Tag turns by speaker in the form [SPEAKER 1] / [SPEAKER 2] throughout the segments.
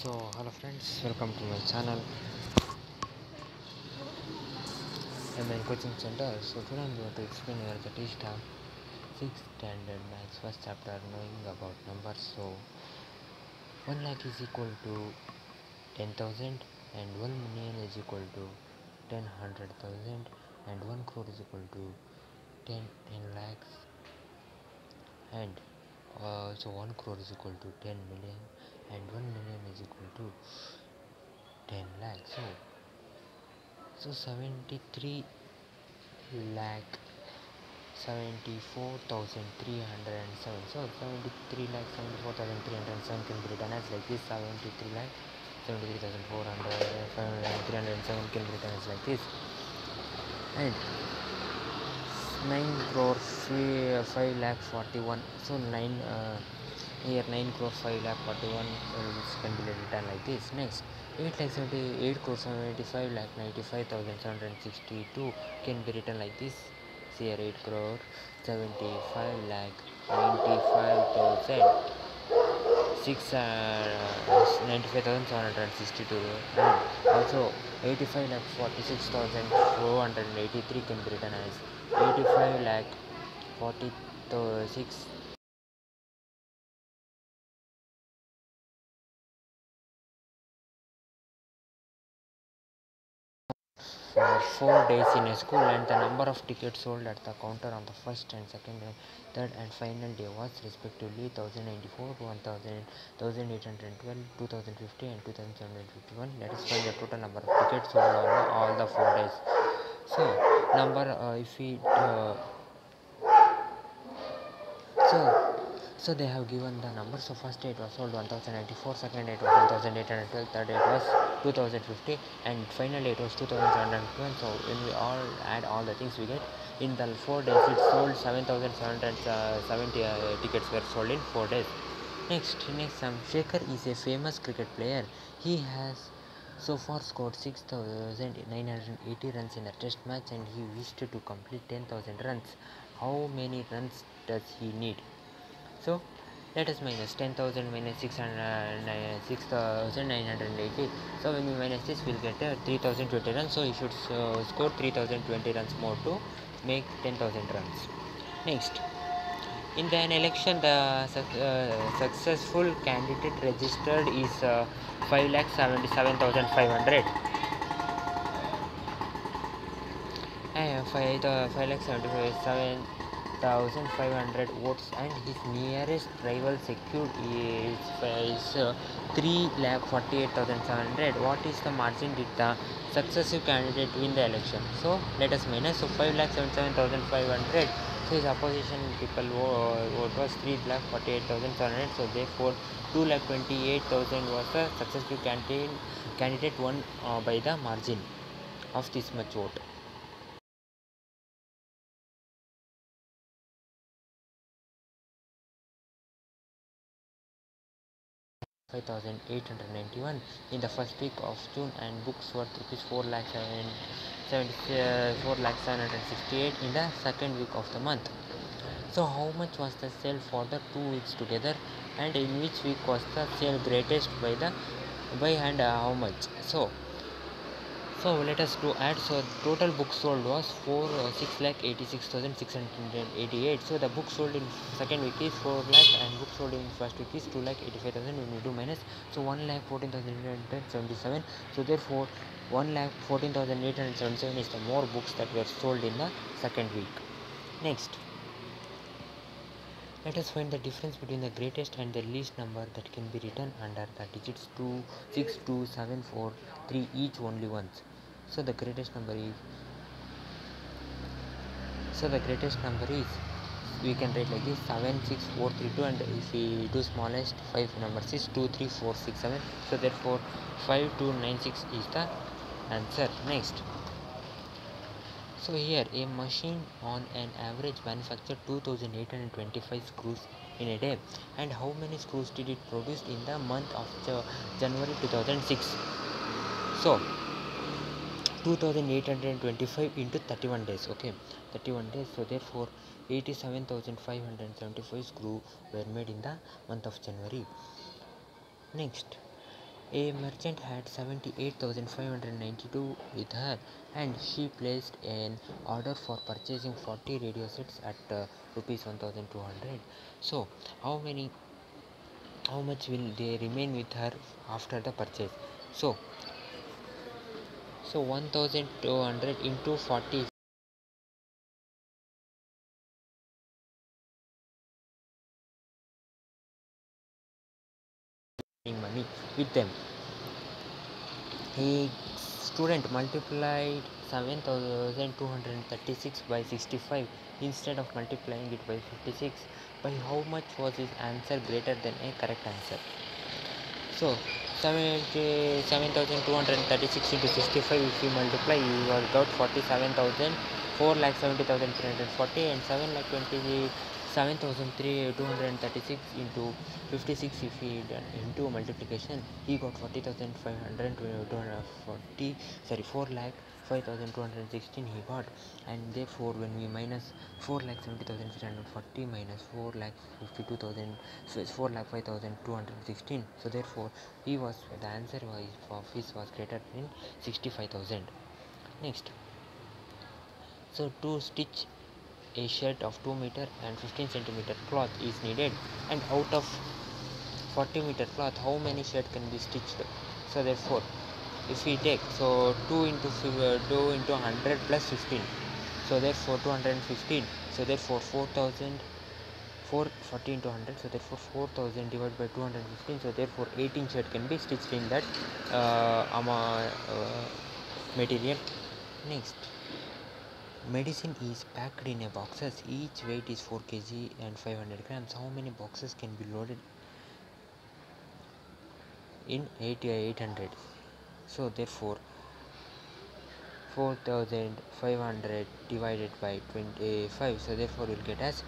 [SPEAKER 1] So hello friends, welcome to my channel. I'm in coaching center. So today I'm going to explain here the test of 6th standard maths first chapter, knowing about numbers. So 1 lakh is equal to 10,000 and 1 million is equal to 10,100,000 and 1 crore is equal to 10 lakhs and so 1 crore is equal to 10 million and 1 million is equal to 10 lakhs. So 73 lakh 74,307. So 73 lakh 74,307 can be written as like this. 73 lakh 73,400 can be written as like this. And 9 crore 5 lakh 41. So 9 here 9 crore 5 lakh 41 can be written like this. Next 8 lakh 78 crore 75 lakh 95,762 can be written like this. Here 8 crore 75 lakh 95,000 95,762 and also 85 lakh 46,483 can be written as 85 lakh 46 for 4 days in a school, and the number of tickets sold at the counter on the first and second and third and final day was respectively 1094, 1000, 1812, 2050 and 2751. Let us find the total number of tickets sold on all the 4 days. So number if we so they have given the number. So first day it was sold 1094, second day it was 1812, third day it was 2050 and finally it was 2712. So when we all add all the things we get in the 4 days, it sold 7770 tickets were sold in 4 days. Next Shekhar is a famous cricket player. He has so far scored 6,980 runs in a test match and he wished to complete 10,000 runs. How many runs does he need? So let us minus 10,000 minus 6,980. So when we minus this, we'll get 3,020 runs. So he should score 3,020 runs more to make 10,000 runs. Next, in an election, the successful candidate registered is 5,77,500. 5,77,500 votes, and his nearest rival secured is 3,48,700. What is the margin did the successive candidate win the election? So let us minus. So 5,77,500. So his opposition people vote was 3,48,700. So therefore 2,28,000 was the successive candidate won by the margin of this much vote. 5,891 in the first week of June, and books worth rupees 4,768 in the second week of the month. So how much was the sale for the 2 weeks together, and in which week was the sale greatest by and how much? So let us do add. So total books sold was 6,86,688. So the books sold in second week is 4 lakh and books sold in first week is 2,85,000. When we do minus, so 1,14,877. So therefore 1,14,877 is the more books that were sold in the second week. Next, let us find the difference between the greatest and the least number that can be written under the digits 2, 6, 2, 7, 4, 3 each only once. So the greatest number is we can write like this: 7, 6, 4, 3, 2, and if we do smallest 5 numbers is 2, 3, 4, 6, 7. So therefore 5, 2, 9, 6 is the answer. Next, so here a machine on an average manufactured 2,825 screws in a day, and how many screws did it produce in the month of January 2006? So 2,825 into 31 days. Okay, 31 days. So therefore 87,575 screws were made in the month of January. Next, A merchant had 78,592 with her, and she placed an order for purchasing 40 radio sets at rupees 1,200. So, how much will they remain with her after the purchase? So 1,200 into 40 money with them. A student multiplied 7,236 by 65 instead of multiplying it by 56. By how much was his answer greater than a correct answer? So 7,236 into 65, if you multiply, you will got 47,000, 4,70,340, and 7,236 into 56. If he done into multiplication, he got 40,540. Sorry, 4,05,216 he got, and therefore when we minus 4,70,340 minus 4,52,000, so it's 4,05,216. So therefore the answer of his was greater than 65,000. Next, so to stitch a shirt of 2 meter and 15 centimeter cloth is needed, and out of 40 meter cloth, how many shirt can be stitched? So therefore if we take, so 2 into 100 plus 15, so therefore 215, so therefore 4,000, 440 into 100, so therefore 4,000 divided by 215, so therefore 18 shirt can be stitched in that material. Next, medicine is packed in a boxes, each weight is 4 kg and 500 grams. How many boxes can be loaded in 800? So therefore 4,500 divided by 25, so therefore we'll get as,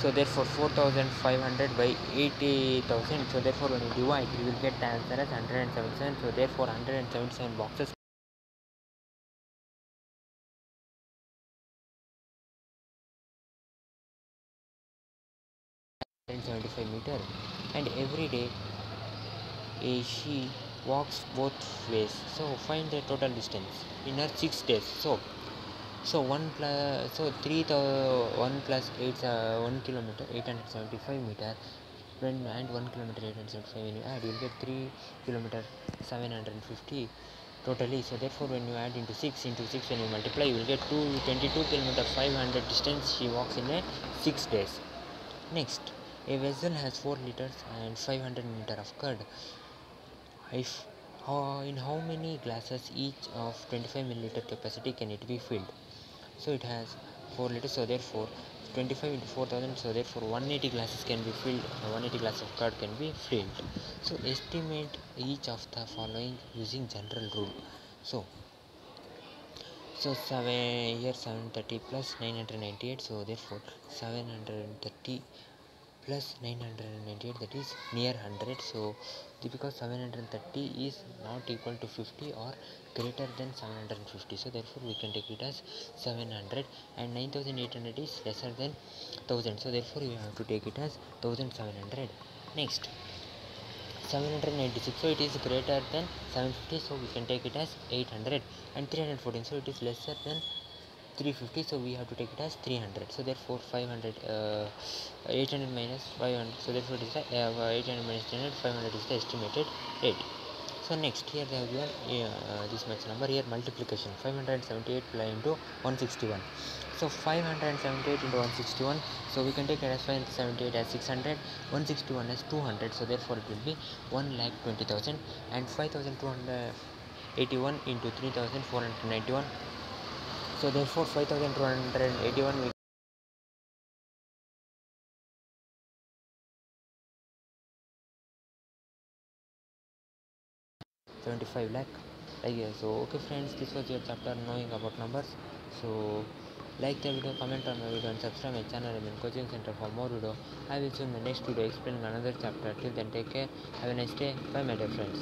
[SPEAKER 1] so therefore 4,500 by 80,000, so therefore when you divide you will get the answer as 177. So therefore 177 boxes 175 meter, and every day she walks both ways. So find the total distance in her 6 days. So 1 plus, so 1 plus 8 1 kilometer 875 meter, and 1 kilometer 875, when you add you will get 3 kilometer 750 totally. So therefore when you add into 6 when you multiply, you will get 22 kilometer 500 distance she walks in a 6 days. Next, a vessel has 4 liters and 500 meter of curd. If in how many glasses each of 25 milliliter capacity can it be filled? So it has 4 liters, so therefore 25 into 4,000, so therefore 180 glasses can be filled, 180 glasses of curd can be filled. So estimate each of the following using general rule. So 730 plus 998, so therefore 730 plus 998, that is near 100. So because 730 is not equal to 50 or greater than 750, so therefore we can take it as 700, and 9,800 is lesser than 1000, so therefore we have to take it as 1700. Next, 796, so it is greater than 750, so we can take it as 800, and 314, so it is lesser than 350, so we have to take it as 300. So therefore 500, 800 minus 500, so therefore it is 800 minus 300, 500 is the estimated rate. So next, here they have given this much number, here multiplication 578 into 161. So 578 into 161, so we can take it as 578 as 600, 161 as 200, so therefore it will be 1,20,000, and 5,281 into 3,491, so therefore 5,281 will 75 lakh. So okay friends, this was your chapter knowing about numbers. So like the video, comment on my video, and subscribe my channel and coaching center for more video. I will see you in the next video explaining another chapter. Till then, take care, have a nice day, bye my dear friends.